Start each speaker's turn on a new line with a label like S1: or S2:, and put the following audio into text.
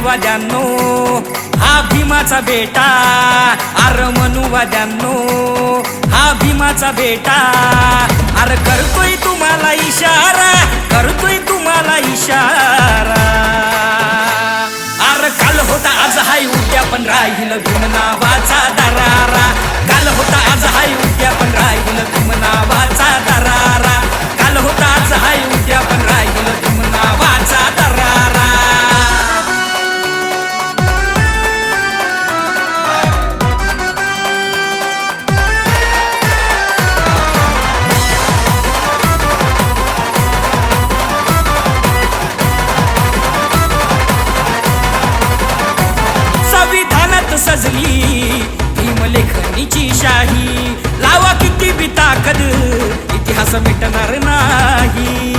S1: मनुवाद्यांनो हा भीमाचा बेटा, अर मनुवाद्यांनो हा भीमाचा बेटा, अर करतोय तुम्हाला इशारा, करतोय तुम्हाला इशारा. अर काल होता आज हाय उद्या पण राहील भीम नावाचा दरारा, काल होता आज हाय उद्या पण राहील भीम नावाचा दरारा, काल होता आज हाय उद्या पण राहील भीम नावाचा दरारा. संविधानात सजली भीमलेखनीची शाही, लावा किती बी ताकद इतिहास मिटणार नाही.